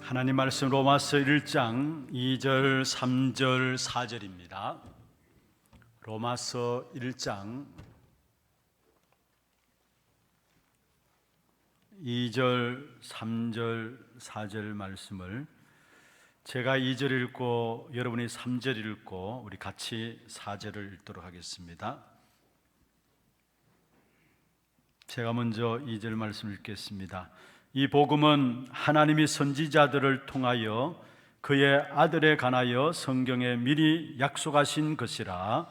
하나님 말씀 로마서 1장 2절, 3절, 4절입니다. 로마서 1장 2절, 3절, 4절 말씀을 제가 2절 읽고 여러분이 3절 읽고 우리 같이 4절을 읽도록 하겠습니다. 제가 먼저 2절 말씀 읽겠습니다. 이 복음은 하나님이 선지자들을 통하여 그의 아들에 관하여 성경에 미리 약속하신 것이라.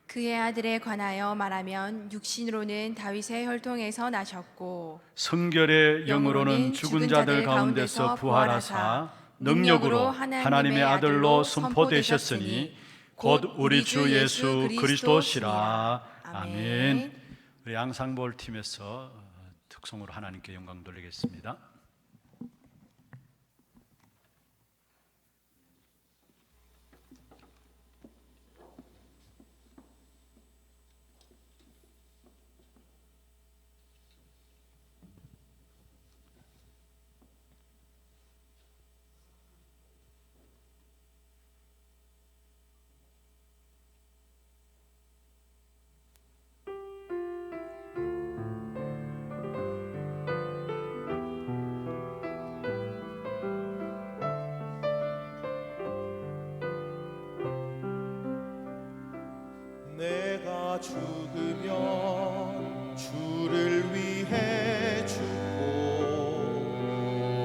그의 아들에 관하여 말하면 육신으로는 다윗의 혈통에서 나셨고 성결의 영으로는 죽은 자들 가운데서 부활하사 능력으로 하나님의 아들로 선포되셨으니 곧 우리 주 예수 그리스도시라. 아멘. 우리 양상볼 팀에서 특성으로 하나님께 영광 돌리겠습니다. 내가 죽으면 주를 위해 죽고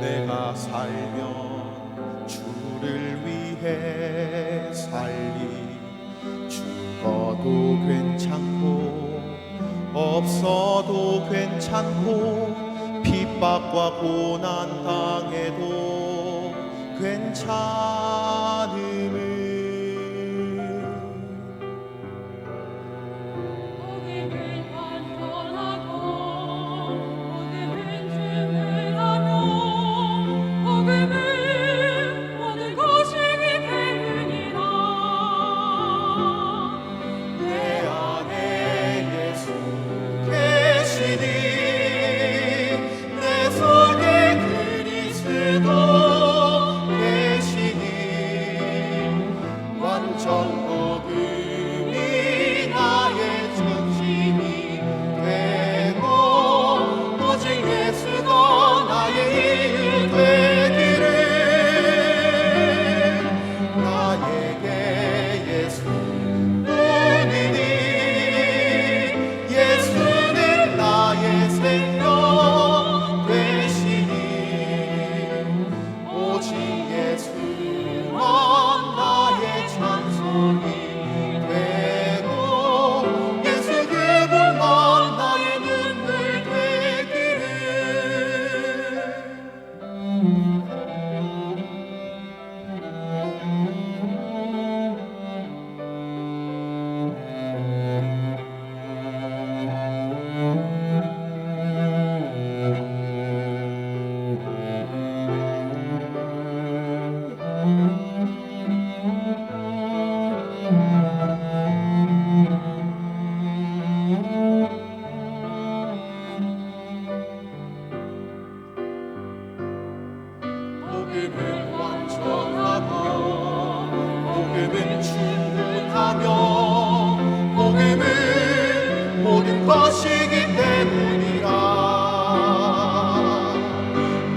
내가 살면 주를 위해 살리. 죽어도 괜찮고 없어도 괜찮고 핍박과 고난 당해도 괜찮음을. 복음은 완전하고 복음은 충분하며 복음은 모든 것이기 때문이라.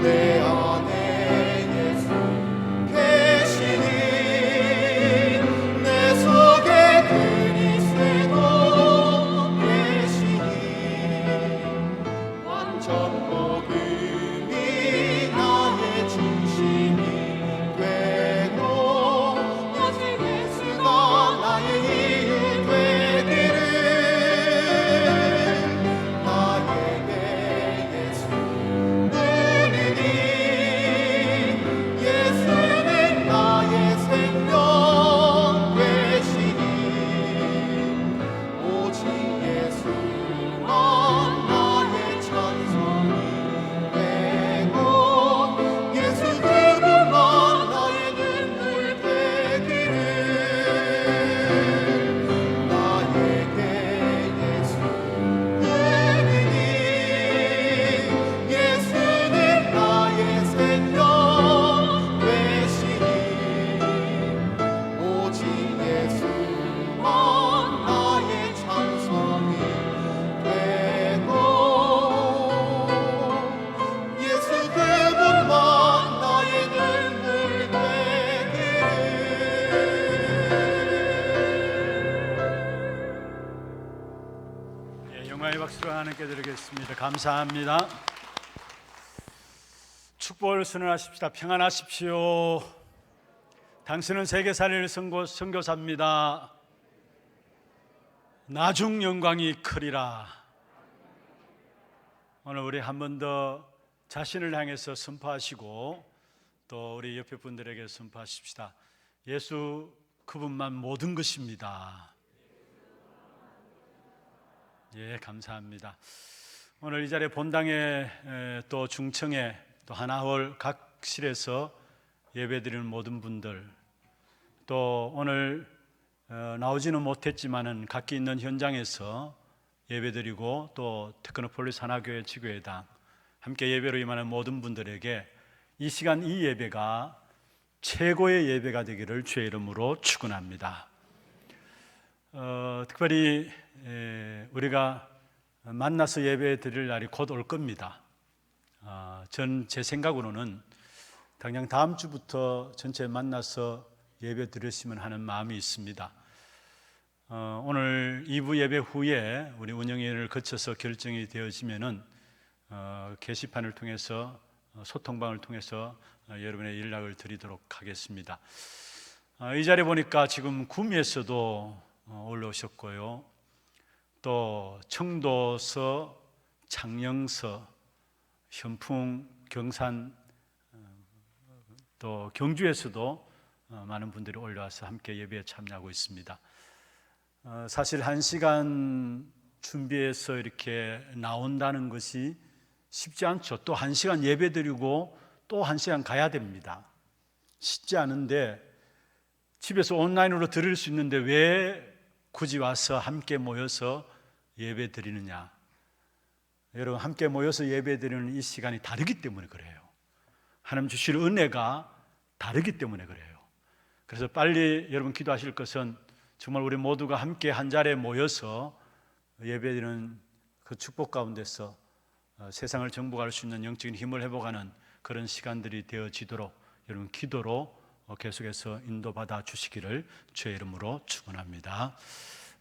내 안에 예수 계시니 내 속에 그리스도 계시니 완전 복음이 나의 중심이 되고 오직 예수가 박수 하나님께 드리겠습니다. 감사합니다. 축복을 선언하십시다. 평안하십시오. 당신은 세계 살릴 선교사입니다. 나중 영광이 크리라. 오늘 우리 한 번 더 자신을 향해서 선포하시고 또 우리 옆에 분들에게 선포하십시다. 예수 그분만 모든 것입니다. 예, 감사합니다. 오늘 이 자리에 본당에 또 중청에 또 하나홀 각 실에서 예배드리는 모든 분들, 또 오늘 나오지는 못했지만은 각기 있는 현장에서 예배드리고 또 테크노폴리스 하나교회 지교회당 함께 예배로 임하는 모든 분들에게 이 시간 이 예배가 최고의 예배가 되기를 주의 이름으로 축원합니다. 특별히 우리가 만나서 예배 드릴 날이 곧 올 겁니다. 제 생각으로는 당장 다음 주부터 전체 만나서 예배 드렸으면 하는 마음이 있습니다. 오늘 2부 예배 후에 우리 운영위를 거쳐서 결정이 되어지면은 게시판을 통해서 소통방을 통해서 여러분의 연락을 드리도록 하겠습니다. 이 자리에 보니까 지금 구미에서도 올라오셨고요. 또 청도서, 창녕서, 현풍, 경산, 또 경주에서도 많은 분들이 올라와서 함께 예배에 참여하고 있습니다. 사실 1시간 준비해서 이렇게 나온다는 것이 쉽지 않죠. 또 1시간 예배 드리고 또 1시간 가야 됩니다. 쉽지 않은데 집에서 온라인으로 들을 수 있는데 왜 굳이 와서 함께 모여서 예배 드리느냐? 여러분, 함께 모여서 예배 드리는 이 시간이 다르기 때문에 그래요. 하나님 주실 은혜가 다르기 때문에 그래요. 그래서 빨리 여러분 기도하실 것은 정말 우리 모두가 함께 한 자리에 모여서 예배드리는 그 축복 가운데서 세상을 정복할 수 있는 영적인 힘을 회복하는 그런 시간들이 되어지도록 여러분 기도로 계속해서 인도받아 주시기를 주의 이름으로 축원합니다.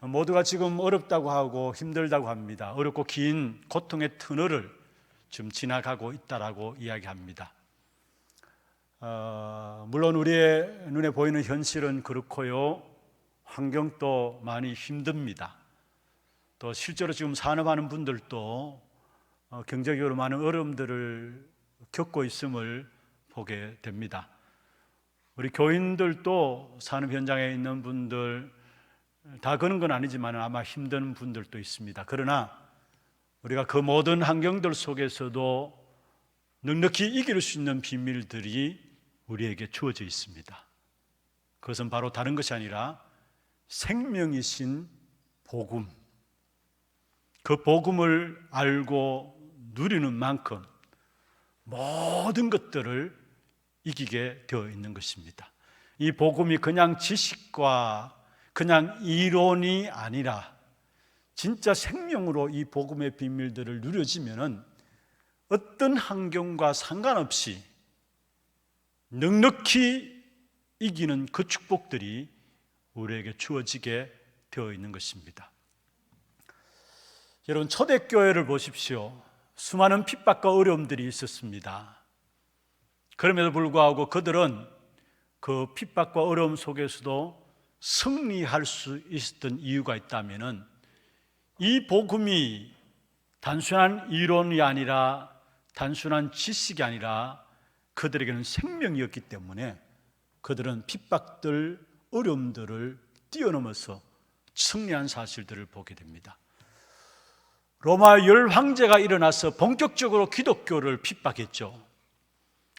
모두가 지금 어렵다고 하고 힘들다고 합니다. 어렵고 긴 고통의 터널을 지금 지나가고 있다라고 이야기합니다. 물론 우리의 눈에 보이는 현실은 그렇고요, 환경도 많이 힘듭니다. 또 실제로 지금 산업하는 분들도 경제적으로 많은 어려움들을 겪고 있음을 보게 됩니다. 우리 교인들도 산업 현장에 있는 분들 다 그런 건 아니지만 아마 힘든 분들도 있습니다. 그러나 우리가 그 모든 환경들 속에서도 넉넉히 이길 수 있는 비밀들이 우리에게 주어져 있습니다. 그것은 바로 다른 것이 아니라 생명이신 복음, 그 복음을 알고 누리는 만큼 모든 것들을 이기게 되어 있는 것입니다. 이 복음이 그냥 지식과 그냥 이론이 아니라 진짜 생명으로 이 복음의 비밀들을 누려지면은 어떤 환경과 상관없이 넉넉히 이기는 그 축복들이 우리에게 주어지게 되어 있는 것입니다. 여러분, 초대교회를 보십시오. 수많은 핍박과 어려움들이 있었습니다. 그럼에도 불구하고 그들은 그 핍박과 어려움 속에서도 승리할 수 있었던 이유가 있다면은 이 복음이 단순한 이론이 아니라 단순한 지식이 아니라 그들에게는 생명이었기 때문에 그들은 핍박들, 어려움들을 뛰어넘어서 승리한 사실들을 보게 됩니다. 로마 열 황제가 일어나서 본격적으로 기독교를 핍박했죠.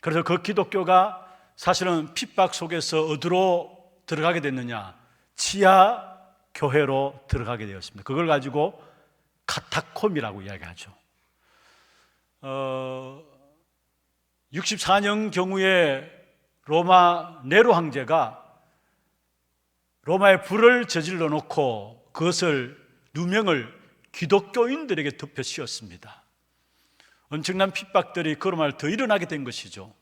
그래서 그 기독교가 사실은 핍박 속에서 어디로 들어가게 됐느냐? 지하 교회로 들어가게 되었습니다. 그걸 가지고 카타콤이라고 이야기하죠. 64년 경우에 로마 네로 황제가 로마에 불을 저질러 놓고 그것을 누명을 기독교인들에게 덮여 씌웠습니다. 엄청난 핍박들이 그 로마를 더 일어나게 된 것이죠.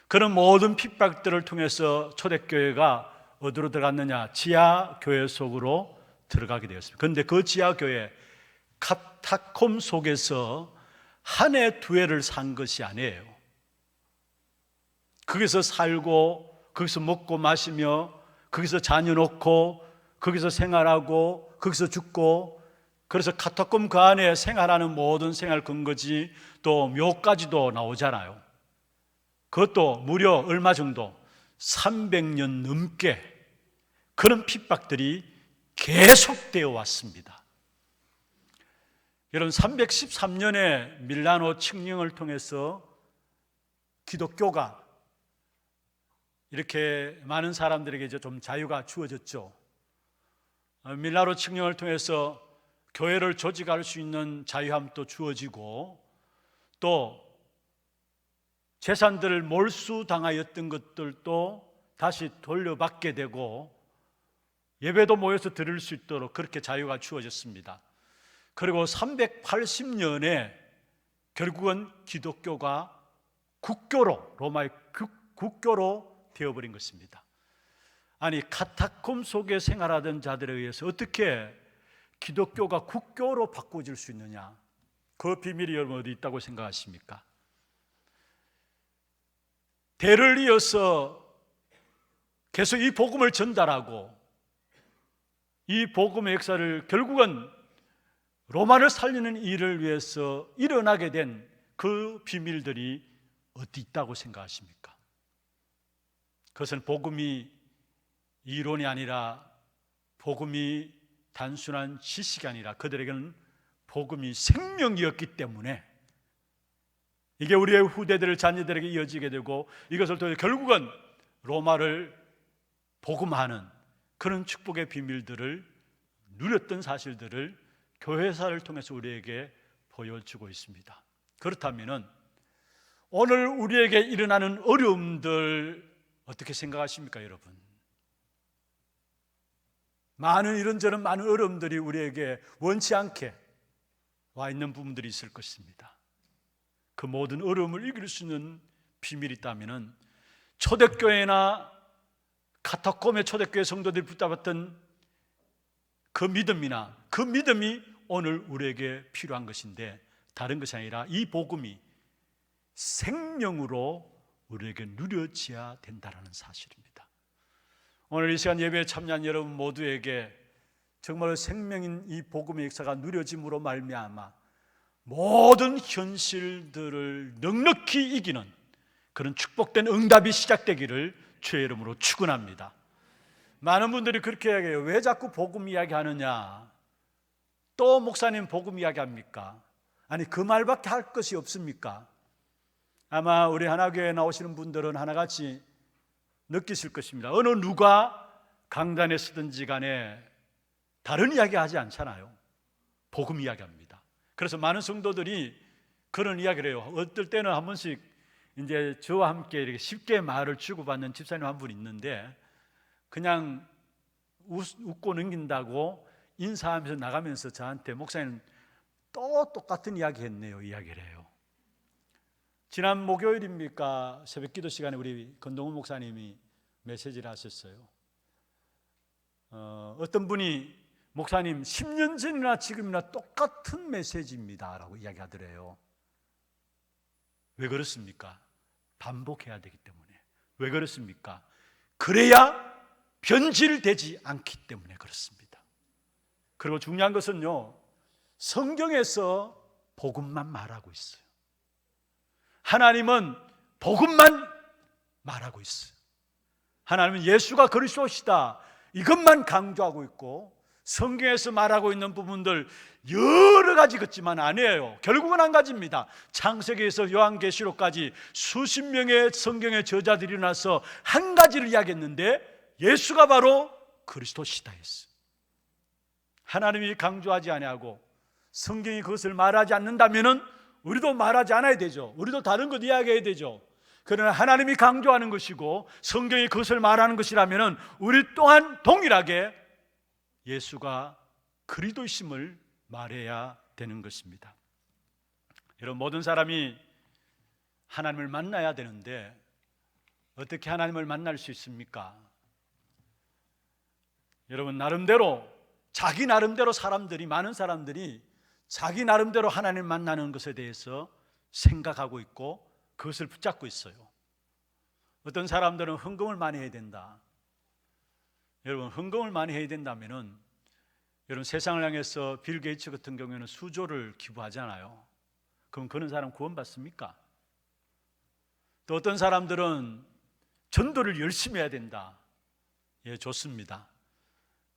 그런 모든 핍박들을 통해서 초대교회가 어디로 들어갔느냐? 지하교회 속으로 들어가게 되었습니다. 그런데 그 지하교회 카타콤 속에서 한 해 두 해를 산 것이 아니에요. 거기서 살고 거기서 먹고 마시며 거기서 자녀 놓고 거기서 생활하고 거기서 죽고, 그래서 카타콤 그 안에 생활하는 모든 생활 근거지 또 묘까지도 나오잖아요. 그것도 무려 얼마 정도? 300년 넘게 그런 핍박들이 계속되어 왔습니다. 여러분, 313년에 밀라노 칙령을 통해서 기독교가 이렇게 많은 사람들에게 이제 좀 자유가 주어졌죠. 밀라노 칙령을 통해서 교회를 조직할 수 있는 자유함도 주어지고, 또 재산들을 몰수당하였던 것들도 다시 돌려받게 되고, 예배도 모여서 드릴 수 있도록 그렇게 자유가 주어졌습니다. 그리고 380년에 결국은 기독교가 국교로, 로마의 국교로 되어버린 것입니다. 아니, 카타콤 속에 생활하던 자들에 의해서 어떻게 기독교가 국교로 바꿔질 수 있느냐? 그 비밀이 여러분 어디 있다고 생각하십니까? 대를 이어서 계속 이 복음을 전달하고 이 복음의 역사를 결국은 로마를 살리는 일을 위해서 일어나게 된 그 비밀들이 어디 있다고 생각하십니까? 그것은 복음이 이론이 아니라, 복음이 단순한 지식이 아니라 그들에게는 복음이 생명이었기 때문에 이게 우리의 후대들 자녀들에게 이어지게 되고, 이것을 통해 결국은 로마를 복음하는 그런 축복의 비밀들을 누렸던 사실들을 교회사를 통해서 우리에게 보여주고 있습니다. 그렇다면 오늘 우리에게 일어나는 어려움들 어떻게 생각하십니까, 여러분? 많은 이런저런 많은 어려움들이 우리에게 원치 않게 와 있는 부분들이 있을 것입니다. 그 모든 어려움을 이길 수 있는 비밀이 있다면 초대교회나 카타콤의 초대교회 성도들이 붙잡았던 그 믿음이나 그 믿음이 오늘 우리에게 필요한 것인데, 다른 것이 아니라 이 복음이 생명으로 우리에게 누려져야 된다는 사실입니다. 오늘 이 시간 예배에 참여한 여러분 모두에게 정말 생명인 이 복음의 역사가 누려짐으로 말미암아 모든 현실들을 넉넉히 이기는 그런 축복된 응답이 시작되기를 주의 이름으로 축원합니다. 많은 분들이 그렇게 이야기해요. 왜 자꾸 복음 이야기하느냐? 또 목사님 복음 이야기합니까? 아니, 그 말밖에 할 것이 없습니까? 아마 우리 하나교회에 나오시는 분들은 하나같이 느끼실 것입니다. 어느 누가 강단에 서든지 간에 다른 이야기 하지 않잖아요. 복음 이야기합니다. 그래서 많은 성도들이 그런 이야기를 해요. 어떨 때는 한 번씩 이제 저와 함께 이렇게 쉽게 말을 주고받는 집사님 한 분 있는데, 그냥 웃고 넘긴다고 인사하면서 나가면서 저한테 목사님 또 똑같은 이야기 했네요, 이야기를 해요. 지난 목요일입니까? 새벽 기도 시간에 우리 건동훈 목사님이 메시지를 하셨어요. 어떤 분이 목사님 10년 전이나 지금이나 똑같은 메시지입니다 라고 이야기하더래요. 왜 그렇습니까? 반복해야 되기 때문에. 왜 그렇습니까? 그래야 변질되지 않기 때문에 그렇습니다. 그리고 중요한 것은요, 성경에서 복음만 말하고 있어요. 하나님은 복음만 말하고 있어요. 하나님은 예수가 그리스도시다, 이것만 강조하고 있고, 성경에서 말하고 있는 부분들 여러 가지 같지만 아니에요. 결국은 한 가지입니다. 창세기에서 요한계시록까지 수십 명의 성경의 저자들이 일어나서 한 가지를 이야기했는데, 예수가 바로 그리스도시다 했어요. 하나님이 강조하지 아니하고 성경이 그것을 말하지 않는다면 우리도 말하지 않아야 되죠. 우리도 다른 것 이야기해야 되죠. 그러나 하나님이 강조하는 것이고 성경이 그것을 말하는 것이라면 우리 또한 동일하게 예수가 그리스도이심을 말해야 되는 것입니다. 여러분, 모든 사람이 하나님을 만나야 되는데 어떻게 하나님을 만날 수 있습니까? 여러분, 나름대로, 자기 나름대로 사람들이, 많은 사람들이 자기 나름대로 하나님 만나는 것에 대해서 생각하고 있고 그것을 붙잡고 있어요. 어떤 사람들은 헌금을 많이 해야 된다. 여러분, 헌금을 많이 해야 된다면은 여러분, 세상을 향해서 빌 게이츠 같은 경우에는 수조를 기부하잖아요. 그럼 그런 사람 구원받습니까? 또 어떤 사람들은 전도를 열심히 해야 된다. 예, 좋습니다.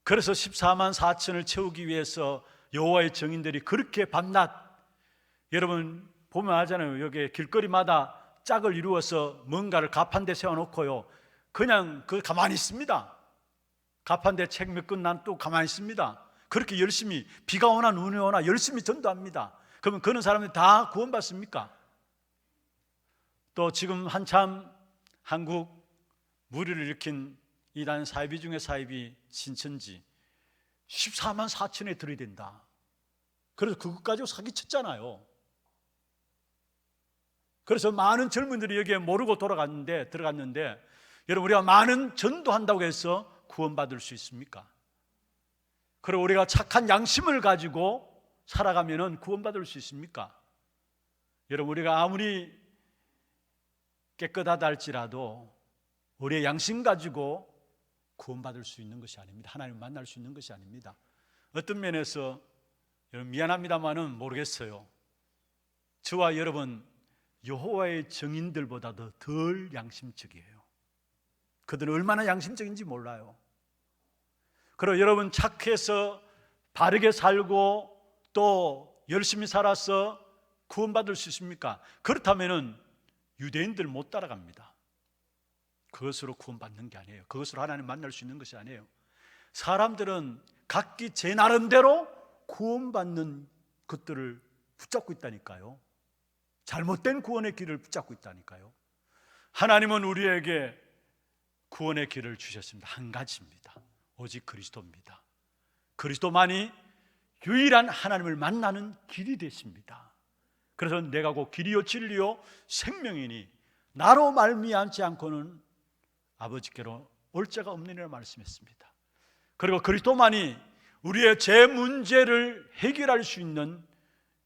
그래서 14만 4천을 채우기 위해서 여호와의 증인들이 그렇게 밤낮, 여러분 보면 알잖아요. 여기 길거리마다 짝을 이루어서 뭔가를 가판대 세워놓고요, 그냥 그 가만히 있습니다. 가판대 책 몇 권 난 또 가만히 있습니다. 그렇게 열심히 비가 오나 눈이 오나 열심히 전도합니다. 그러면 그런 사람들이 다 구원받습니까? 또 지금 한참 한국 무리를 일으킨 이단 사이비 중에 사이비 신천지 14만 4천에 들이댄다. 그래서 그것 가지고 사기쳤잖아요. 그래서 많은 젊은들이 여기에 모르고 들어갔는데 여러분, 우리가 많은 전도한다고 해서 구원받을 수 있습니까? 그리고 우리가 착한 양심을 가지고 살아가면 구원받을 수 있습니까? 여러분, 우리가 아무리 깨끗하다 할지라도 우리의 양심 가지고 구원받을 수 있는 것이 아닙니다. 하나님을 만날 수 있는 것이 아닙니다. 어떤 면에서 여러분 미안합니다만은 모르겠어요. 저와 여러분 여호와의 증인들보다도 덜 양심적이에요. 그들은 얼마나 양심적인지 몰라요. 그리고 여러분 착해서 바르게 살고 또 열심히 살아서 구원받을 수 있습니까? 그렇다면은 유대인들 못 따라갑니다. 그것으로 구원받는 게 아니에요. 그것으로 하나님 만날 수 있는 것이 아니에요. 사람들은 각기 제 나름대로 구원받는 것들을 붙잡고 있다니까요. 잘못된 구원의 길을 붙잡고 있다니까요. 하나님은 우리에게 구원의 길을 주셨습니다. 한 가지입니다. 오직 그리스도입니다. 그리스도만이 유일한 하나님을 만나는 길이 되십니다. 그래서 내가 곧 길이요 진리요 생명이니 나로 말미암지 않고는 아버지께로 올 자가 없느니라 말씀했습니다. 그리고 그리스도만이 우리의 죄 문제를 해결할 수 있는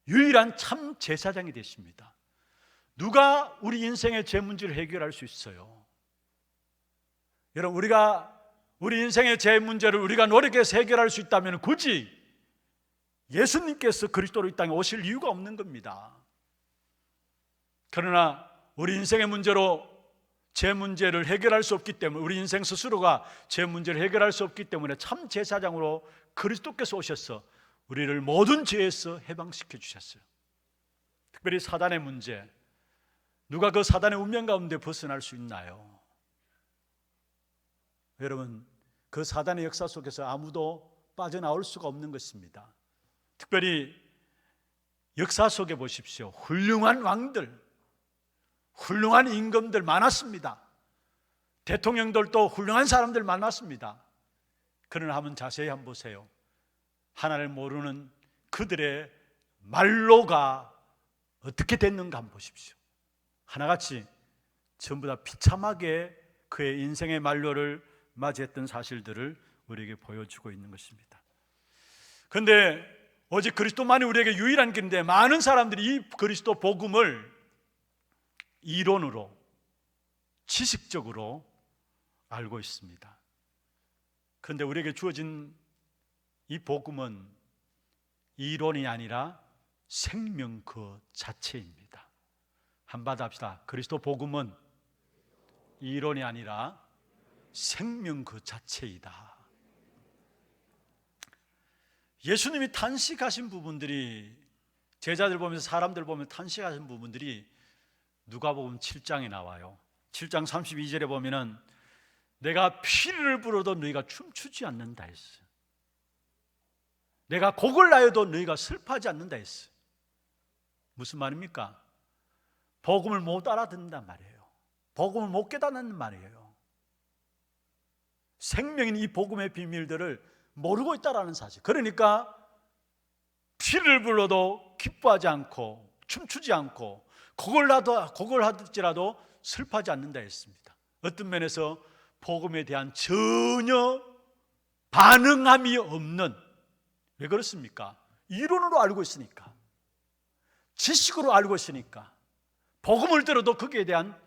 유일한 참 제사장이 되십니다. 누가 우리 인생의 죄 문제를 해결할 수 있어요? 여러분, 우리 인생의 죄 문제를 우리가 노력해서 해결할 수 있다면 굳이 예수님께서 그리스도로 이 땅에 오실 이유가 없는 겁니다. 그러나 우리 인생의 문제로 죄 문제를 해결할 수 없기 때문에, 우리 인생 스스로가 죄 문제를 해결할 수 없기 때문에 참 제사장으로 그리스도께서 오셔서 우리를 모든 죄에서 해방시켜 주셨어요. 특별히 사단의 문제, 누가 그 사단의 운명 가운데 벗어날 수 있나요? 여러분, 그 사단의 역사 속에서 아무도 빠져나올 수가 없는 것입니다. 특별히 역사 속에 보십시오. 훌륭한 왕들, 훌륭한 임금들 많았습니다. 대통령들도 훌륭한 사람들 많았습니다. 그러나 한번 자세히 한번 보세요. 하나님을 모르는 그들의 말로가 어떻게 됐는가 한번 보십시오. 하나같이 전부 다 비참하게 그의 인생의 말로를 맞이했던 사실들을 우리에게 보여주고 있는 것입니다. 그런데 오직 그리스도만이 우리에게 유일한 길인데 많은 사람들이 이 그리스도 복음을 이론으로, 지식적으로 알고 있습니다. 그런데 우리에게 주어진 이 복음은 이론이 아니라 생명 그 자체입니다. 한마디 합시다. 그리스도 복음은 이론이 아니라 생명 그 자체이다. 예수님이 탄식하신 부분들이, 제자들 보면서 사람들 보면 탄식하신 부분들이 누가복음 7장에 나와요. 7장 32절에 보면은 내가 피를 불어도 너희가 춤추지 않는다 했어요. 내가 곡을 나여도 너희가 슬퍼하지 않는다 했어요. 무슨 말입니까? 복음을 못 알아듣는단 말이에요. 복음을 못 깨닫는 말이에요. 생명인 이 복음의 비밀들을 모르고 있다라는 사실. 그러니까 피를 불러도 기뻐하지 않고 춤추지 않고 곡을 하더라도 슬퍼하지 않는다 했습니다. 어떤 면에서 복음에 대한 전혀 반응함이 없는, 왜 그렇습니까? 이론으로 알고 있으니까, 지식으로 알고 있으니까 복음을 들어도 거기에 대한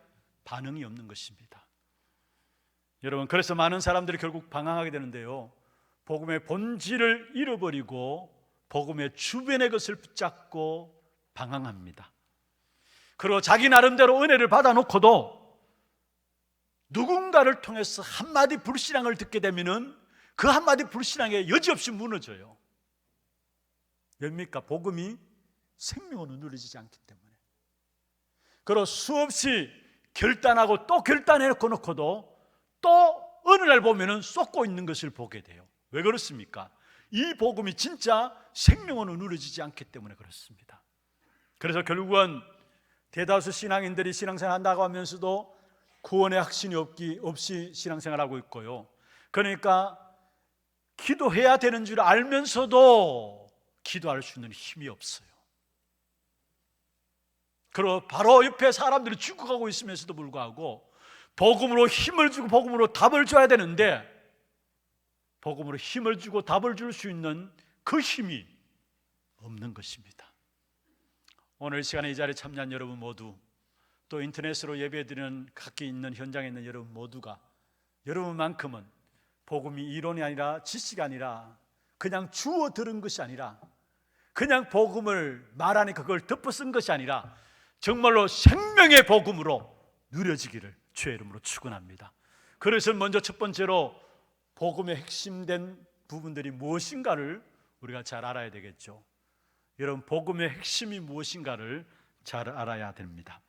반응이 없는 것입니다. 여러분, 그래서 많은 사람들이 결국 방황하게 되는데요, 복음의 본질을 잃어버리고 복음의 주변의 것을 붙잡고 방황합니다. 그리고 자기 나름대로 은혜를 받아놓고도 누군가를 통해서 한마디 불신앙을 듣게 되면은 그 한마디 불신앙에 여지없이 무너져요. 왜입니까? 복음이 생명으로 누려지지 않기 때문에. 그리고 수없이 결단하고 또 결단해놓고 놓고도 또 어느 날 보면은 쏟고 있는 것을 보게 돼요. 왜 그렇습니까? 이 복음이 진짜 생명으로 누려지지 않기 때문에 그렇습니다. 그래서 결국은 대다수 신앙인들이 신앙생활 한다고 하면서도 구원의 확신이 없이 신앙생활하고 있고요, 그러니까 기도해야 되는 줄 알면서도 기도할 수 있는 힘이 없어요. 그리고 바로 옆에 사람들이 죽어가고 있으면서도 불구하고 복음으로 힘을 주고 복음으로 답을 줘야 되는데, 복음으로 힘을 주고 답을 줄 수 있는 그 힘이 없는 것입니다. 오늘 이 시간에 이 자리에 참여한 여러분 모두, 또 인터넷으로 예배드리는 각기 있는 현장에 있는 여러분 모두가 여러분만큼은 복음이 이론이 아니라 지식이 아니라 그냥 주워 들은 것이 아니라 그냥 복음을 말하니까 그걸 덮어 쓴 것이 아니라 정말로 생명의 복음으로 누려지기를 주의 이름으로 축원합니다. 그래서 먼저 첫 번째로 복음의 핵심된 부분들이 무엇인가를 우리가 잘 알아야 되겠죠. 여러분, 복음의 핵심이 무엇인가를 잘 알아야 됩니다.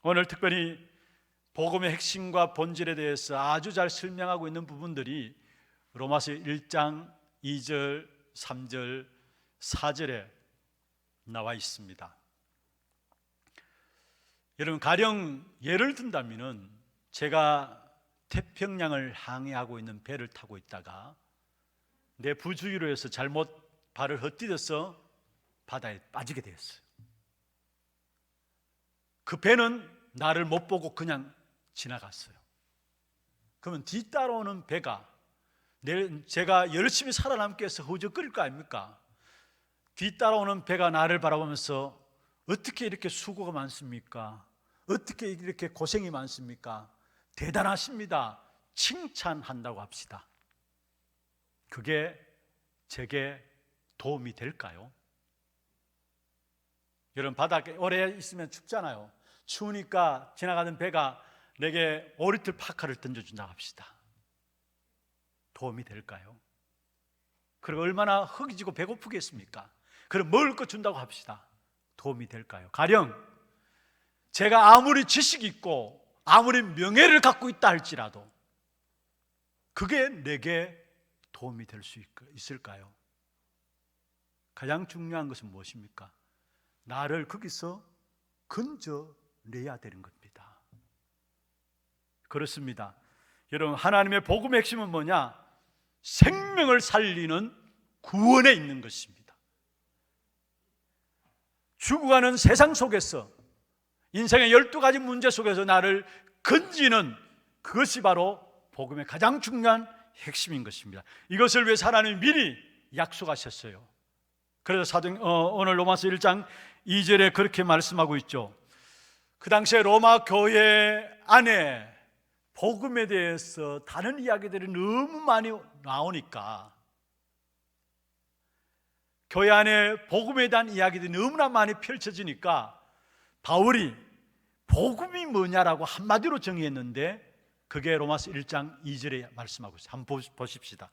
오늘 특별히 복음의 핵심과 본질에 대해서 아주 잘 설명하고 있는 부분들이 로마서 1장 2절, 3절, 4절에 나와 있습니다. 여러분, 가령 예를 든다면 제가 태평양을 항해하고 있는 배를 타고 있다가 내 부주의로 해서 잘못 발을 헛디뎌서 바다에 빠지게 되었어요. 그 배는 나를 못 보고 그냥 지나갔어요. 그러면 뒤따라오는 배가 제가 열심히 살아남기 위해서 허우적거릴 거 아닙니까? 뒤따라오는 배가 나를 바라보면서 어떻게 이렇게 수고가 많습니까? 어떻게 이렇게 고생이 많습니까? 대단하십니다. 칭찬한다고 합시다. 그게 제게 도움이 될까요? 여러분, 바닷가에 오래 있으면 춥잖아요. 추우니까 지나가는 배가 내게 오리틀 파카를 던져준다고 합시다. 도움이 될까요? 그리고 얼마나 허기지고 배고프겠습니까? 그럼 먹을 거 준다고 합시다. 도움이 될까요? 가령 제가 아무리 지식이 있고 아무리 명예를 갖고 있다 할지라도 그게 내게 도움이 될 수 있을까요? 가장 중요한 것은 무엇입니까? 나를 거기서 건져내야 되는 겁니다. 그렇습니다. 여러분, 하나님의 복음의 핵심은 뭐냐? 생명을 살리는 구원에 있는 것입니다. 죽어가는 세상 속에서 인생의 12가지 문제 속에서 나를 건지는 그것이 바로 복음의 가장 중요한 핵심인 것입니다. 이것을 위해서 하나님이 미리 약속하셨어요. 그래서 오늘 로마서 1장 2절에 그렇게 말씀하고 있죠. 그 당시에 로마 교회 안에 복음에 대해서 다른 이야기들이 너무 많이 나오니까, 교회 안에 복음에 대한 이야기들이 너무나 많이 펼쳐지니까 바울이 복음이 뭐냐라고 한마디로 정의했는데 그게 로마서 1장 2절에 말씀하고 있어요. 한번 보십시다.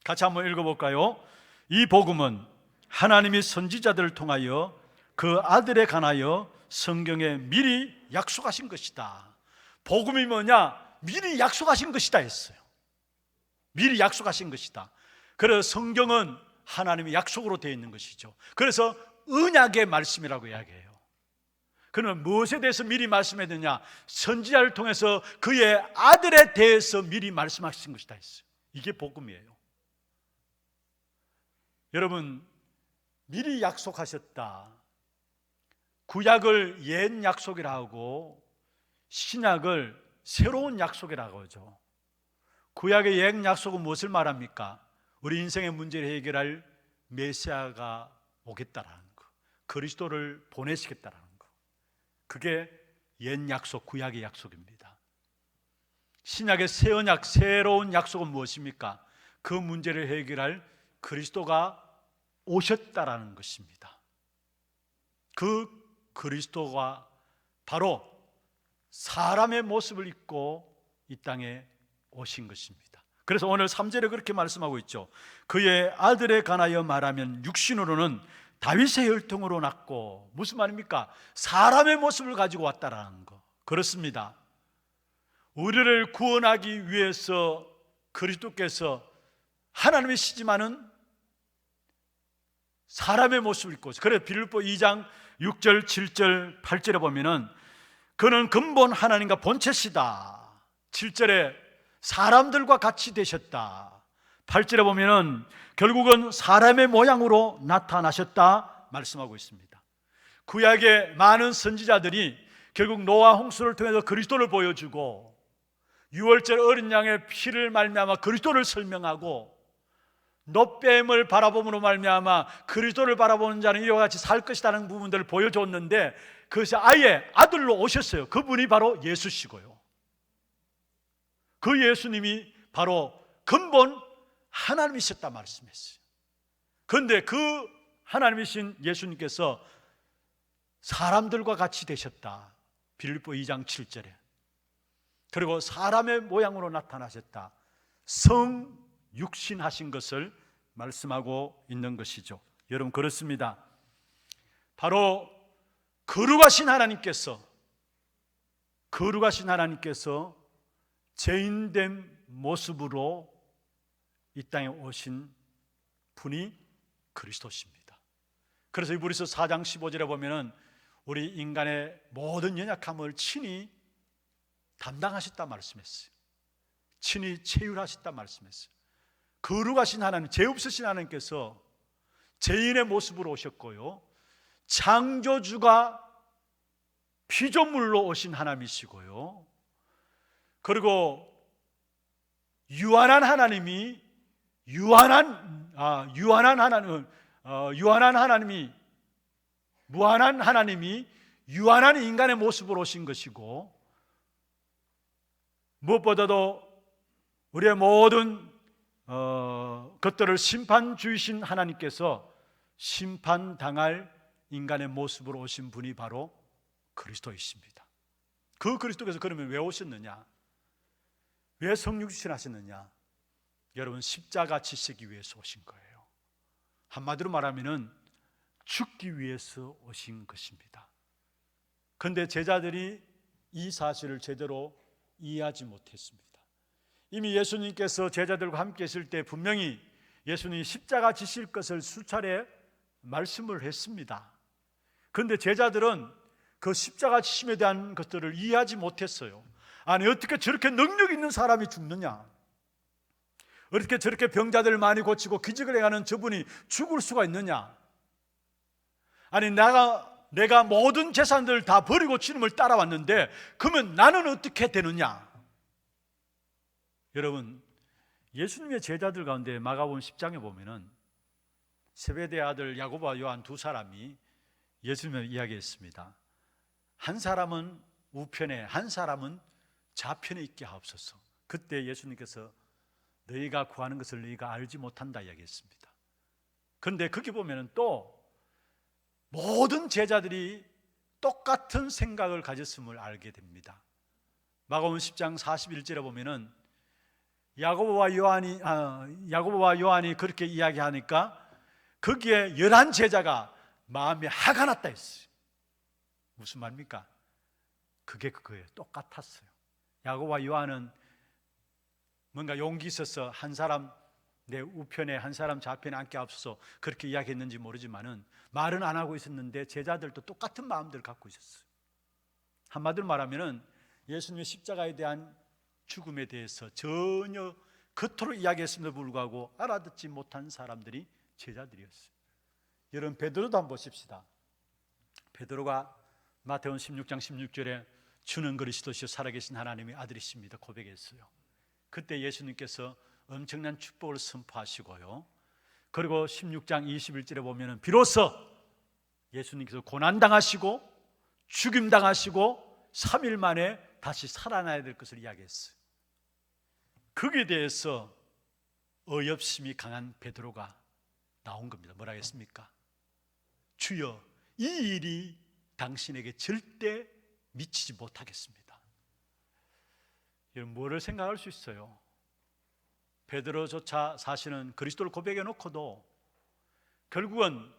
같이 한번 읽어볼까요? 이 복음은 하나님이 선지자들을 통하여 그 아들에 관하여 성경에 미리 약속하신 것이다. 복음이 뭐냐? 미리 약속하신 것이다 했어요. 미리 약속하신 것이다. 그래서 성경은 하나님의 약속으로 되어 있는 것이죠. 그래서 언약의 말씀이라고 이야기해요. 그러면 무엇에 대해서 미리 말씀해야 되냐? 선지자를 통해서 그의 아들에 대해서 미리 말씀하신 것이다 했어요. 이게 복음이에요. 여러분, 미리 약속하셨다. 구약을 옛 약속이라 하고 신약을 새로운 약속이라고 하죠. 구약의 옛 약속은 무엇을 말합니까? 우리 인생의 문제를 해결할 메시아가 오겠다라는 거, 그리스도를 보내시겠다라는 거, 그게 옛 약속, 구약의 약속입니다. 신약의 새 언약, 새로운 약속은 무엇입니까? 그 문제를 해결할 그리스도가 오셨다라는 것입니다. 그 그리스도가 바로 사람의 모습을 입고 이 땅에 오신 것입니다. 그래서 오늘 3절에 그렇게 말씀하고 있죠. 그의 아들에 관하여 말하면 육신으로는 다윗의 혈통으로 났고, 무슨 말입니까? 사람의 모습을 가지고 왔다라는 거. 그렇습니다. 우리를 구원하기 위해서 그리스도께서 하나님이시지만은 사람의 모습을 입고, 그래서 빌립보 2장 6절, 7절, 8절에 보면은 그는 근본 하나님과 본체시다. 7절에 사람들과 같이 되셨다. 8절에 보면은 결국은 사람의 모양으로 나타나셨다 말씀하고 있습니다. 구약의 많은 선지자들이 결국 노아 홍수를 통해서 그리스도를 보여주고, 유월절 어린 양의 피를 말미암아 그리스도를 설명하고, 놋뱀을 바라봄으로 말미암아 그리스도를 바라보는 자는 이와 같이 살 것이라는 부분들을 보여줬는데, 그것이 아예 아들로 오셨어요. 그분이 바로 예수시고요, 그 예수님이 바로 근본 하나님이셨다 말씀했어요. 그런데 그 하나님이신 예수님께서 사람들과 같이 되셨다, 빌립보 2장 7절에. 그리고 사람의 모양으로 나타나셨다, 성육신하신 것을 말씀하고 있는 것이죠. 여러분, 그렇습니다. 바로 거룩하신 하나님께서 죄인된 모습으로 이 땅에 오신 분이 그리스도십니다. 그래서 히브리서 4장 15절에 보면은 우리 인간의 모든 연약함을 친히 담당하셨다 말씀했어요. 친히 체휼하셨다 말씀했어요. 거룩하신 하나님, 죄 없으신 하나님께서 죄인의 모습으로 오셨고요, 창조주가 피조물로 오신 하나님이시고요, 그리고 유한한 하나님이 무한한 하나님이 유한한 인간의 모습으로 오신 것이고, 무엇보다도 우리의 모든 것들을 심판주이신 하나님께서 심판당할 인간의 모습으로 오신 분이 바로 그리스도이십니다. 그 그리스도께서 그러면 왜 오셨느냐? 왜 성육신 하셨느냐? 여러분, 십자가 지시기 위해서 오신 거예요. 한마디로 말하면 죽기 위해서 오신 것입니다. 그런데 제자들이 이 사실을 제대로 이해하지 못했습니다. 이미 예수님께서 제자들과 함께 있을 때 분명히 예수님이 십자가 지실 것을 수차례 말씀을 했습니다. 그런데 제자들은 그 십자가 지심에 대한 것들을 이해하지 못했어요. 아니, 어떻게 저렇게 능력 있는 사람이 죽느냐? 어떻게 저렇게 병자들 많이 고치고 기적을 행하는 저분이 죽을 수가 있느냐? 아니, 내가 모든 재산들을 다 버리고 주님을 따라왔는데 그러면 나는 어떻게 되느냐? 여러분, 예수님의 제자들 가운데 마가복음 10장에 보면은 세베대의 아들 야고보와 요한 두 사람이 예수님을 이야기했습니다. 한 사람은 우편에, 한 사람은 좌편에 있게 하옵소서. 그때 예수님께서 너희가 구하는 것을 너희가 알지 못한다 이야기했습니다. 그런데 거기 보면은 또 모든 제자들이 똑같은 생각을 가졌음을 알게 됩니다. 마가복음 10장 41절에 보면은 야고보와 요한이 그렇게 이야기하니까 거기에 11 제자가 마음에 화가 났다 했어요. 무슨 말입니까? 그게 그거예요. 똑같았어요. 야고보와 요한은 뭔가 용기 있어서 한 사람 내 우편에 한 사람 좌편에 앉게 하옵소서 그렇게 이야기했는지 모르지만은 말은 안 하고 있었는데 제자들도 똑같은 마음들을 갖고 있었어요. 한마디로 말하면은 예수님의 십자가에 대한 죽음에 대해서 전혀 겉으로 이야기했음에도 불구하고 알아듣지 못한 사람들이 제자들이었어요. 여러분, 베드로도 한번 보십시다. 베드로가 마태복음 16장 16절에 주는 그리스도시요 살아계신 하나님의 아들이십니다 고백했어요. 그때 예수님께서 엄청난 축복을 선포하시고요, 그리고 16장 21절에 보면은 비로소 예수님께서 고난당하시고 죽임당하시고 3일 만에 다시 살아나야 될 것을 이야기했어요. 거기에 대해서 어엽심이 강한 베드로가 나온 겁니다. 뭐라 했습니까? 주여, 이 일이 당신에게 절대 미치지 못하겠습니다. 여러분, 뭐를 생각할 수 있어요? 베드로조차 사실은 그리스도를 고백해 놓고도 결국은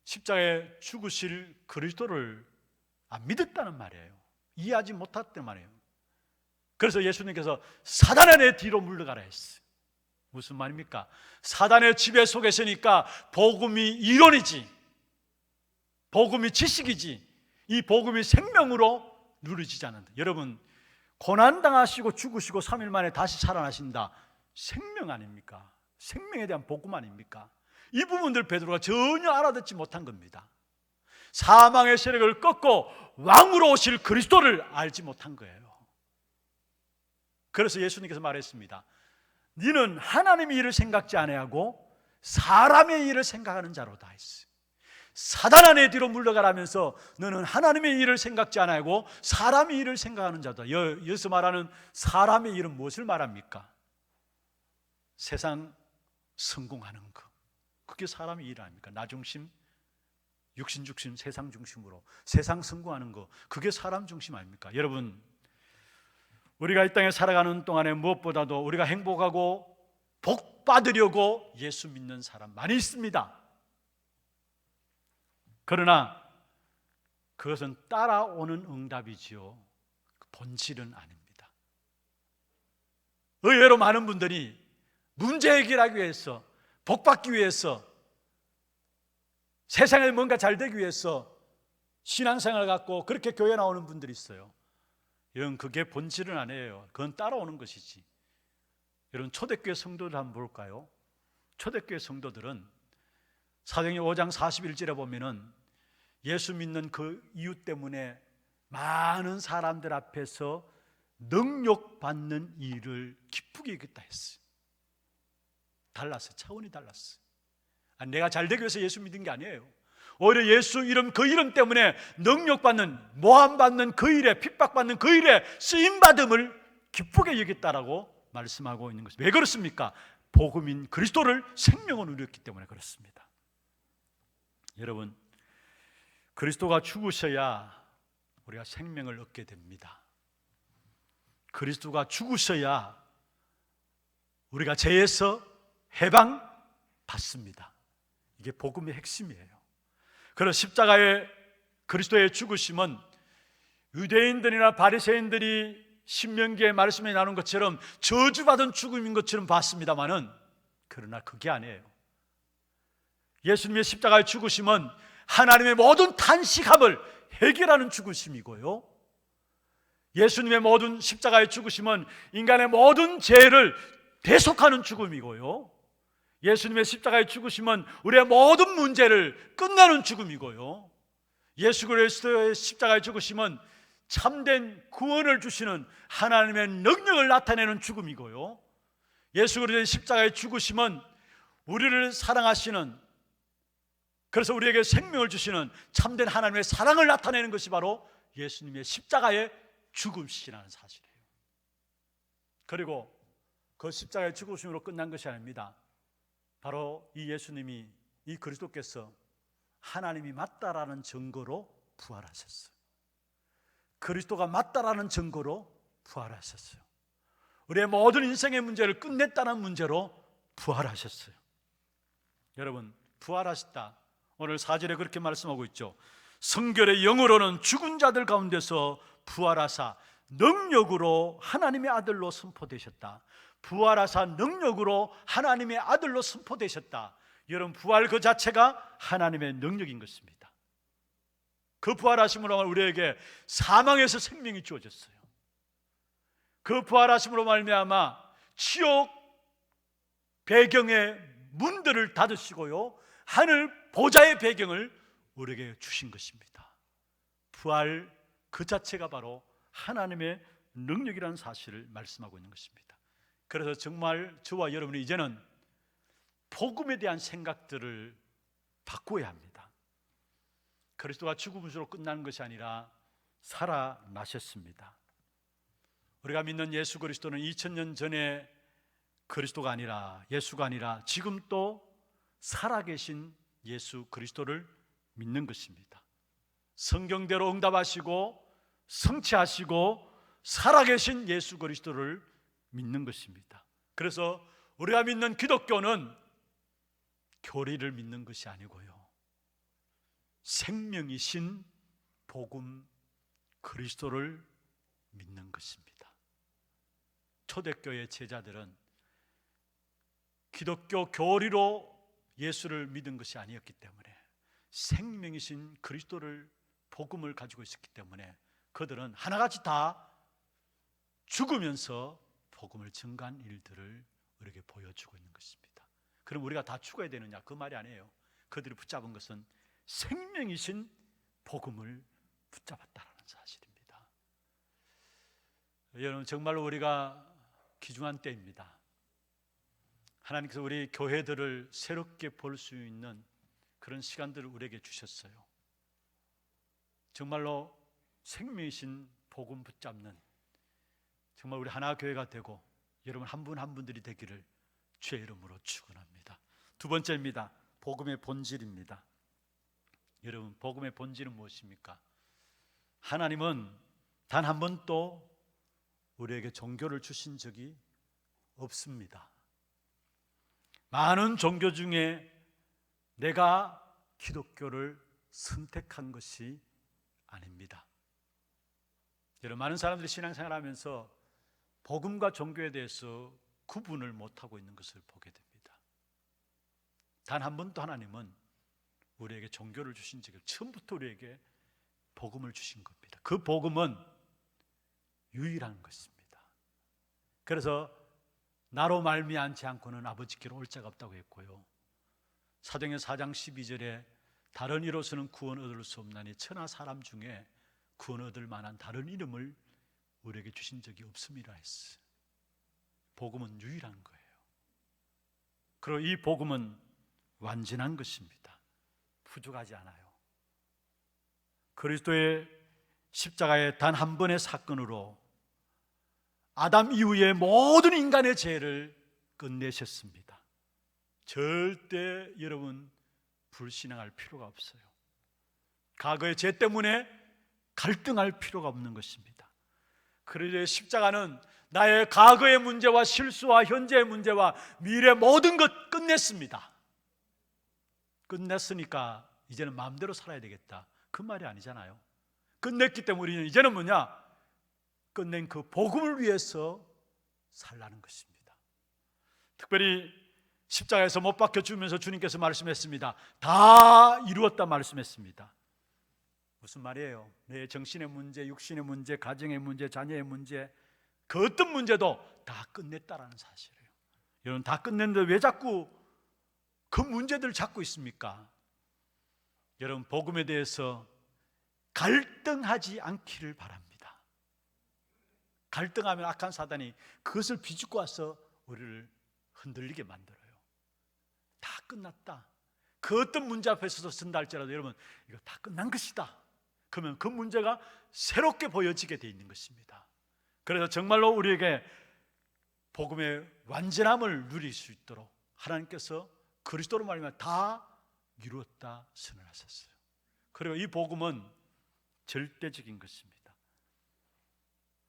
십자가에 죽으실 그리스도를 안 믿었다는 말이에요. 이해하지 못했단 말이에요. 그래서 예수님께서 사단아 내 뒤로 물러가라 했어요. 무슨 말입니까? 사단의 지배 속에 있으니까 복음이 이론이지, 복음이 지식이지, 이 복음이 생명으로 누려지지 않는다. 여러분, 고난당하시고 죽으시고 3일 만에 다시 살아나신다, 생명 아닙니까? 생명에 대한 복음 아닙니까? 이 부분들 베드로가 전혀 알아듣지 못한 겁니다. 사망의 세력을 꺾고 왕으로 오실 그리스도를 알지 못한 거예요. 그래서 예수님께서 말했습니다. 너는 하나님의 일을 생각지 아니하고 사람의 일을 생각하는 자로다 했어요. 사단아 내 뒤로 물러가라면서 너는 하나님의 일을 생각지 않아하고 사람의 일을 생각하는 자다. 여기서 말하는 사람의 일은 무엇을 말합니까? 세상 성공하는 것, 그게 사람의 일 아닙니까? 나 중심, 육신 중심, 세상 중심으로 세상 성공하는 것, 그게 사람 중심 아닙니까? 여러분, 우리가 이 땅에 살아가는 동안에 무엇보다도 우리가 행복하고 복 받으려고 예수 믿는 사람 많이 있습니다. 그러나 그것은 따라오는 응답이지요, 본질은 아닙니다. 의외로 많은 분들이 문제 해결하기 위해서, 복 받기 위해서, 세상에 뭔가 잘 되기 위해서 신앙생활을 갖고 그렇게 교회 나오는 분들이 있어요. 여러분, 그게 본질은 아니에요. 그건 따라오는 것이지. 여러분, 초대교회 성도들 한번 볼까요? 초대교회 성도들은 사도행전 5장 41절에 보면은 예수 믿는 그 이유 때문에 많은 사람들 앞에서 능욕받는 일을 기쁘게 여겼다 했어요. 달랐어요. 차원이 달랐어요. 내가 잘 되기 위해서 예수 믿은 게 아니에요. 오히려 예수 이름, 그 이름 때문에 능욕받는, 모함받는 그 일에, 핍박받는 그 일에 쓰임받음을 기쁘게 여겼다라고 말씀하고 있는 것입니다. 왜 그렇습니까? 복음인 그리스도를 생명으로 누렸기 때문에 그렇습니다. 여러분, 그리스도가 죽으셔야 우리가 생명을 얻게 됩니다. 그리스도가 죽으셔야 우리가 죄에서 해방 받습니다. 이게 복음의 핵심이에요. 그래서 십자가의 그리스도의 죽으심은 유대인들이나 바리새인들이 신명기의 말씀에 나눈 것처럼 저주받은 죽음인 것처럼 봤습니다마는, 그러나 그게 아니에요. 예수님의 십자가의 죽으심은 하나님의 모든 탄식함을 해결하는 죽으심이고요, 예수님의 모든 십자가의 죽으심은 인간의 모든 죄를 대속하는 죽음이고요, 예수님의 십자가의 죽으심은 우리의 모든 문제를 끝내는 죽음이고요, 예수 그리스도의 십자가의 죽으심은 참된 구원을 주시는 하나님의 능력을 나타내는 죽음이고요, 예수 그리스도의 십자가의 죽으심은 우리를 사랑하시는, 그래서 우리에게 생명을 주시는 참된 하나님의 사랑을 나타내는 것이 바로 예수님의 십자가의 죽음이라는 사실이에요. 그리고 그 십자가의 죽으심으로 끝난 것이 아닙니다. 바로 이 예수님이, 이 그리스도께서 하나님이 맞다라는 증거로 부활하셨어요. 그리스도가 맞다라는 증거로 부활하셨어요. 우리의 모든 인생의 문제를 끝냈다는 문제로 부활하셨어요. 여러분, 부활하셨다, 오늘 4절에 그렇게 말씀하고 있죠. 성결의 영으로는 죽은 자들 가운데서 부활하사 능력으로 하나님의 아들로 선포되셨다. 부활하사 능력으로 하나님의 아들로 선포되셨다. 여러분, 부활 그 자체가 하나님의 능력인 것입니다. 그 부활하심으로 우리에게 사망에서 생명이 주어졌어요. 그 부활하심으로 말미암아 지옥 배경의 문들을 닫으시고요, 하늘 보좌의 배경을 우리에게 주신 것입니다. 부활 그 자체가 바로 하나님의 능력이라는 사실을 말씀하고 있는 것입니다. 그래서 정말 저와 여러분이 이제는 복음에 대한 생각들을 바꿔야 합니다. 그리스도가 죽음으로 끝나는 것이 아니라 살아나셨습니다. 우리가 믿는 예수 그리스도는 2000년 전에 그리스도가 아니라, 예수가 아니라 지금 또 살아계신 예수 그리스도를 믿는 것입니다. 성경대로 응답하시고 성취하시고 살아계신 예수 그리스도를 믿는 것입니다. 그래서 우리가 믿는 기독교는 교리를 믿는 것이 아니고요, 생명이신 복음 그리스도를 믿는 것입니다. 초대교회 제자들은 기독교 교리로 예수를 믿은 것이 아니었기 때문에, 생명이신 그리스도를, 복음을 가지고 있었기 때문에 그들은 하나같이 다 죽으면서 복음을 증거한 일들을 우리에게 보여주고 있는 것입니다. 그럼 우리가 다 죽어야 되느냐? 그 말이 아니에요. 그들이 붙잡은 것은 생명이신 복음을 붙잡았다는 사실입니다. 여러분, 정말로 우리가 귀중한 때입니다. 하나님께서 우리 교회들을 새롭게 볼 수 있는 그런 시간들을 우리에게 주셨어요. 정말로 생명이신 복음 붙잡는, 정말 우리 하나 교회가 되고 여러분 한 분 한 분들이 되기를 주의 이름으로 축원합니다. 두 번째입니다. 복음의 본질입니다. 여러분, 복음의 본질은 무엇입니까? 하나님은 단 한 번도 우리에게 종교를 주신 적이 없습니다. 많은 종교 중에 내가 기독교를 선택한 것이 아닙니다. 여러분, 많은 사람들이 신앙생활을 하면서 복음과 종교에 대해서 구분을 못하고 있는 것을 보게 됩니다. 단 한 번도 하나님은 우리에게 종교를 주신 적이, 처음부터 우리에게 복음을 주신 겁니다. 그 복음은 유일한 것입니다. 그래서 나로 말미암지 않고는 아버지께로 올 자가 없다고 했고요, 사도행전 4장 12절에 다른 이로서는 구원 얻을 수 없나니 천하 사람 중에 구원 얻을 만한 다른 이름을 우리에게 주신 적이 없음이라 했어요. 복음은 유일한 거예요. 그리고 이 복음은 완전한 것입니다. 부족하지 않아요. 그리스도의 십자가의 단 한 번의 사건으로 아담 이후의 모든 인간의 죄를 끝내셨습니다. 절대 여러분 불신앙할 필요가 없어요. 과거의 죄 때문에 갈등할 필요가 없는 것입니다. 그리스도의 십자가는 나의 과거의 문제와 실수와 현재의 문제와 미래의 모든 것 끝냈습니다. 끝냈으니까 이제는 마음대로 살아야 되겠다, 그 말이 아니잖아요. 끝냈기 때문에 우리는 이제는 뭐냐? 끝낸 그 복음을 위해서 살라는 것입니다. 특별히 십자가에서 못 박혀 죽으면서 주님께서 말씀했습니다. 다 이루었다 말씀했습니다. 무슨 말이에요? 내 정신의 문제, 육신의 문제, 가정의 문제, 자녀의 문제, 그 어떤 문제도 다 끝냈다라는 사실이에요. 여러분, 다 끝냈는데 왜 자꾸 그 문제들을 찾고 있습니까? 여러분, 복음에 대해서 갈등하지 않기를 바랍니다. 갈등하면 악한 사단이 그것을 비집고 와서 우리를 흔들리게 만들어요. 다 끝났다, 그 어떤 문제 앞에서도 쓴다 할지라도 여러분, 이거 다 끝난 것이다, 그러면 그 문제가 새롭게 보여지게 돼 있는 것입니다. 그래서 정말로 우리에게 복음의 완전함을 누릴 수 있도록 하나님께서 그리스도로 말미암아 다 이루었다 선언하셨어요. 그리고 이 복음은 절대적인 것입니다.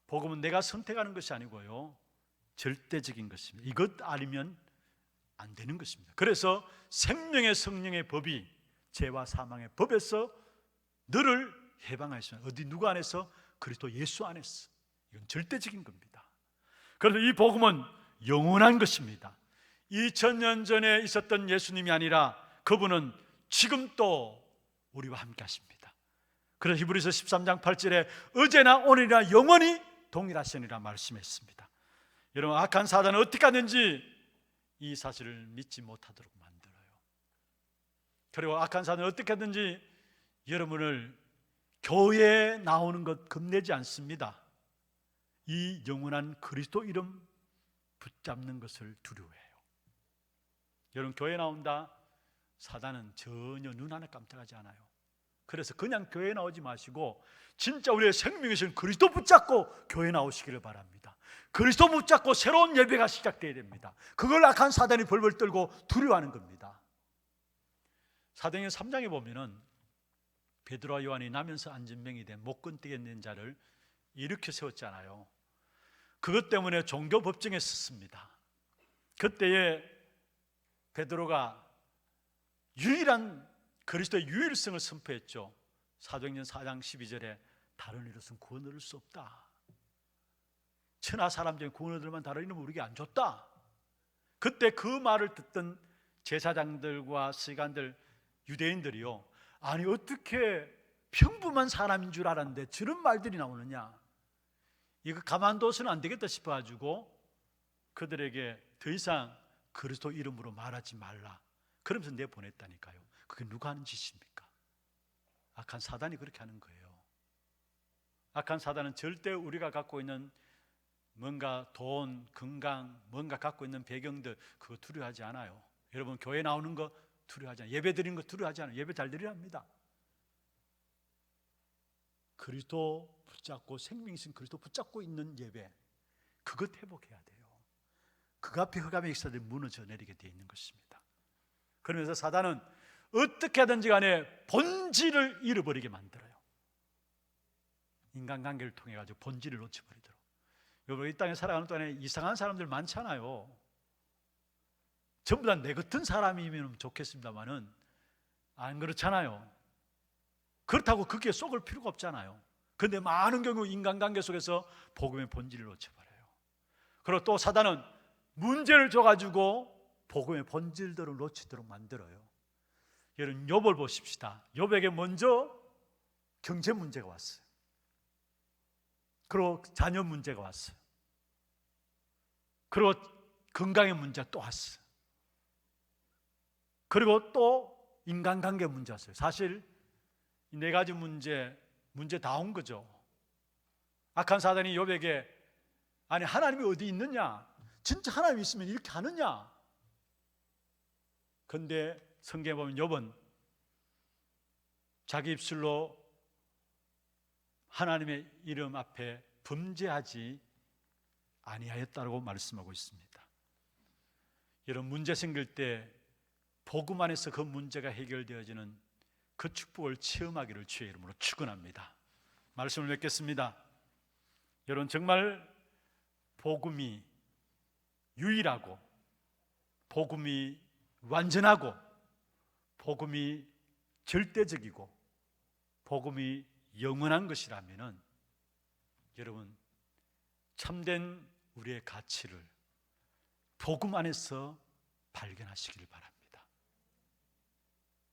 복음은 내가 선택하는 것이 아니고요, 절대적인 것입니다. 이것 아니면 안 되는 것입니다. 그래서 생명의 성령의 법이 죄와 사망의 법에서 너를 해방하셨습니다. 어디 누구 안에서? 그리스도 예수 안에서. 이건 절대적인 겁니다. 그래서 이 복음은 영원한 것입니다. 2000년 전에 있었던 예수님이 아니라 그분은 지금 또 우리와 함께 하십니다. 그래서 히브리서 13장 8절에 어제나 오늘이나 영원히 동일하시니라 말씀했습니다. 여러분, 악한 사단은 어떻게 하는지 이 사실을 믿지 못하도록 만들어요. 그리고 악한 사단은 어떻게 하든지 여러분을 교회에 나오는 것 겁내지 않습니다. 이 영원한 그리스도 이름 붙잡는 것을 두려워해요. 여러분, 교회 나온다, 사단은 전혀 눈 하나 깜짝하지 않아요. 그래서 그냥 교회 나오지 마시고 진짜 우리의 생명이신 그리스도 붙잡고 교회 나오시기를 바랍니다. 그리스도 붙잡고 새로운 예배가 시작되어야 됩니다. 그걸 악한 사단이 벌벌 떨고 두려워하는 겁니다. 사도행전 3장에 보면은 베드로와 요한이 나면서 안진병이 된 못 건뜨겠는 자를 일으켜 세웠잖아요. 그것 때문에 종교 법정에 섰습니다. 그때에 베드로가 유일한 그리스도의 유일성을 선포했죠. 사도행전 4장 12절에 다른 이로서는 구원 얻을 수 없다. 천하 사람 중에 구원 얻을만 다른 이름은 우리에게 안 줬다. 그때 그 말을 듣던 제사장들과 서기관들, 유대인들이요, 아니 어떻게 평범한 사람인 줄 알았는데 저런 말들이 나오느냐, 이거 가만둬서는 안 되겠다 싶어가지고 그들에게 더 이상 그리스도 이름으로 말하지 말라, 그러면서 내보냈다니까요. 그게 누가 하는 짓입니까? 악한 사단이 그렇게 하는 거예요. 악한 사단은 절대 우리가 갖고 있는 뭔가 돈, 건강, 뭔가 갖고 있는 배경들, 그거 두려워하지 않아요. 여러분, 교회 나오는 거 두려워하지 않아요. 예배 드리는 거 두려워하지 않아요. 예배 잘 드리랍니다. 그리스도 붙잡고, 생명이신 그리스도 붙잡고 있는 예배, 그것 회복해야 돼요. 그 앞에 흑암의 역사들이 무너져 내리게 되어 있는 것입니다. 그러면서 사단은 어떻게 하든지 간에 본질을 잃어버리게 만들어요. 인간관계를 통해 가지고 본질을 놓쳐버리도록. 여러분, 이 땅에 살아가는 동안에 이상한 사람들 많잖아요. 전부 다 내 같은 사람이면 좋겠습니다만은 안 그렇잖아요. 그렇다고 거기에 속을 필요가 없잖아요. 그런데 많은 경우 인간관계 속에서 복음의 본질을 놓쳐버려요. 그리고 또 사단은 문제를 줘가지고 복음의 본질들을 놓치도록 만들어요. 여러분, 욥을 보십시다. 욥에게 먼저 경제 문제가 왔어요. 그리고 자녀 문제가 왔어요. 그리고 건강의 문제가 또 왔어요. 그리고 또 인간관계 문제 왔어요. 사실 이 네 가지 문제 다 온 거죠. 악한 사단이 욥에게, 아니 하나님이 어디 있느냐, 진짜 하나님 있으면 이렇게 하느냐. 그런데 성경에 보면 욥은 자기 입술로 하나님의 이름 앞에 범죄하지 아니하였다고 말씀하고 있습니다. 이런 문제 생길 때 복음 안에서 그 문제가 해결되어지는 그 축복을 체험하기를 주의 이름으로 축원합니다. 말씀을 맺겠습니다. 여러분, 정말 복음이 유일하고, 복음이 완전하고, 복음이 절대적이고, 복음이 영원한 것이라면은 여러분, 참된 우리의 가치를 복음 안에서 발견하시길 바랍니다.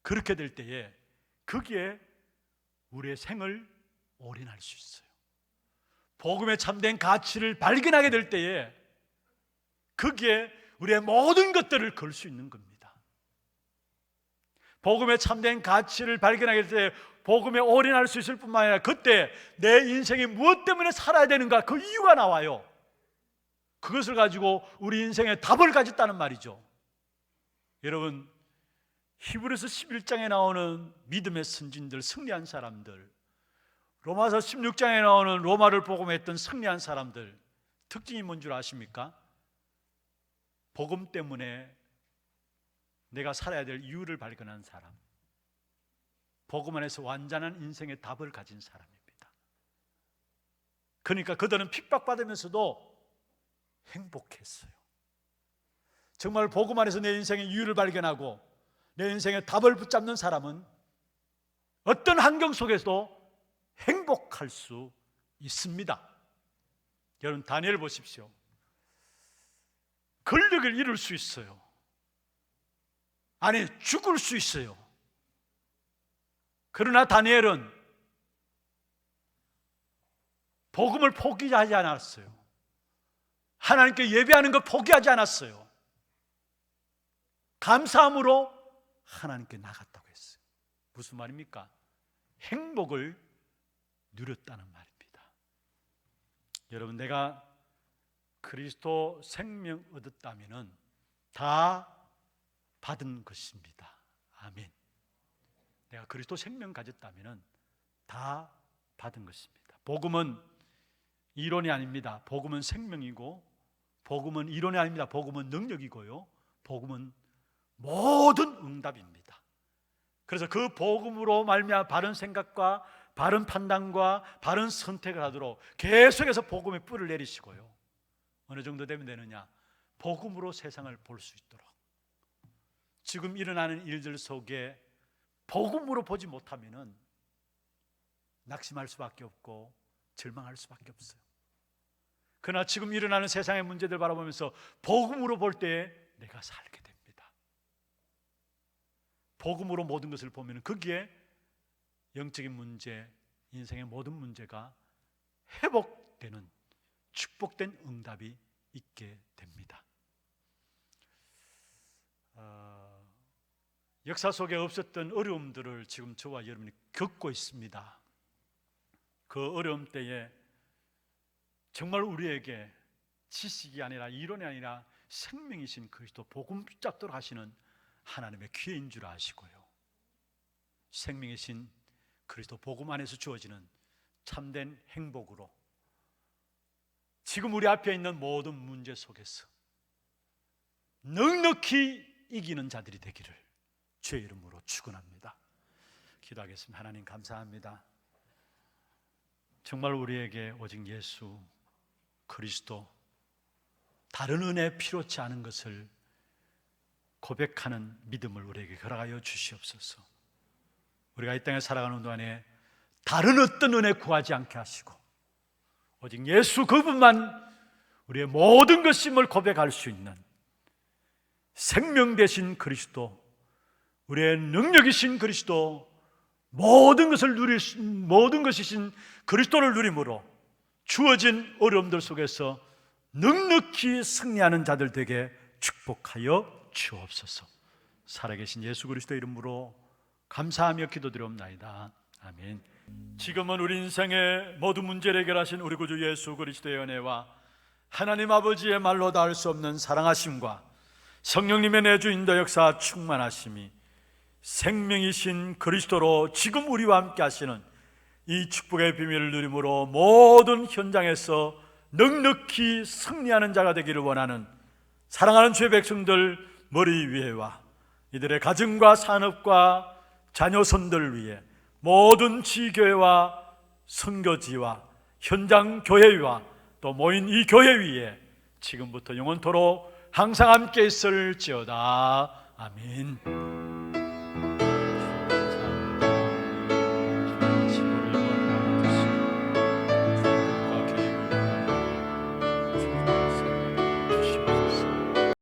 그렇게 될 때에 거기에 우리의 생을 올인할 수 있어요. 복음의 참된 가치를 발견하게 될 때에 거기에 우리의 모든 것들을 걸 수 있는 겁니다. 복음의 참된 가치를 발견하게 될 때 복음에 올인할 수 있을 뿐만 아니라 그때 내 인생이 무엇 때문에 살아야 되는가, 그 이유가 나와요. 그것을 가지고 우리 인생의 답을 가졌다는 말이죠. 여러분, 히브리서 11장에 나오는 믿음의 선진들, 승리한 사람들, 로마서 16장에 나오는 로마를 복음했던 승리한 사람들, 특징이 뭔 줄 아십니까? 복음 때문에 내가 살아야 될 이유를 발견한 사람, 복음 안에서 완전한 인생의 답을 가진 사람입니다. 그러니까 그들은 핍박받으면서도 행복했어요. 정말 복음 안에서 내 인생의 이유를 발견하고 내 인생의 답을 붙잡는 사람은 어떤 환경 속에서도 행복할 수 있습니다. 여러분, 다니엘 보십시오. 권력을 잃을 수 있어요. 아니, 죽을 수 있어요. 그러나 다니엘은 복음을 포기하지 않았어요. 하나님께 예배하는 것 포기하지 않았어요. 감사함으로 하나님께 나갔다고 했어요. 무슨 말입니까? 행복을 누렸다는 말입니다. 여러분, 내가 그리스도 생명 얻었다면은 다 받은 것입니다. 아멘. 내가 그리스도 생명 가졌다면 다 받은 것입니다. 복음은 이론이 아닙니다. 복음은 생명이고, 복음은 이론이 아닙니다. 복음은 능력이고요, 복음은 모든 응답입니다. 그래서 그 복음으로 말미암아 바른 생각과 바른 판단과 바른 선택을 하도록 계속해서 복음의 뿔을 내리시고요, 어느 정도 되면 되느냐? 복음으로 세상을 볼 수 있도록. 지금 일어나는 일들 속에 복음으로 보지 못하면은 낙심할 수밖에 없고 절망할 수밖에 없어요. 그러나 지금 일어나는 세상의 문제들 바라보면서 복음으로 볼 때 내가 살게 됩니다. 복음으로 모든 것을 보면 거기에 영적인 문제, 인생의 모든 문제가 회복되는 축복된 응답이 있게 됩니다. 역사 속에 없었던 어려움들을 지금 저와 여러분이 겪고 있습니다. 그 어려움 때에 정말 우리에게 지식이 아니라 이론이 아니라 생명이신 그리스도 복음 붙잡도록 하시는 하나님의 기회인 줄 아시고요, 생명이신 그리스도 복음 안에서 주어지는 참된 행복으로 지금 우리 앞에 있는 모든 문제 속에서 넉넉히 이기는 자들이 되기를 주의 이름으로 축원합니다. 기도하겠습니다. 하나님 감사합니다. 정말 우리에게 오직 예수 그리스도, 다른 은혜 필요치 않은 것을 고백하는 믿음을 우리에게 허락하여 주시옵소서. 우리가 이 땅에 살아가는 동안에 다른 어떤 은혜 구하지 않게 하시고 오직 예수 그분만 우리의 모든 것임을 고백할 수 있는 생명 되신 그리스도, 우리의 능력이신 그리스도, 모든 것이신 그리스도를 누림으로 주어진 어려움들 속에서 넉넉히 승리하는 자들 되게 축복하여 주옵소서. 살아계신 예수 그리스도 이름으로 감사하며 기도드리옵나이다. 아멘. 지금은 우리 인생의 모든 문제를 해결하신 우리 구주 예수 그리스도의 은혜와 하나님 아버지의 말로 닿을 수 없는 사랑하심과 성령님의 내주 인도 역사 충만하심이 생명이신 그리스도로 지금 우리와 함께 하시는 이 축복의 비밀을 누림으로 모든 현장에서 넉넉히 승리하는 자가 되기를 원하는 사랑하는 주의 백성들 머리 위에와 이들의 가정과 산업과 자녀선들을 위해 모든 지교회와 선교지와 현장 교회와 또 모인 이 교회 위에 지금부터 영원토록 항상 함께 있을지어다. 아멘.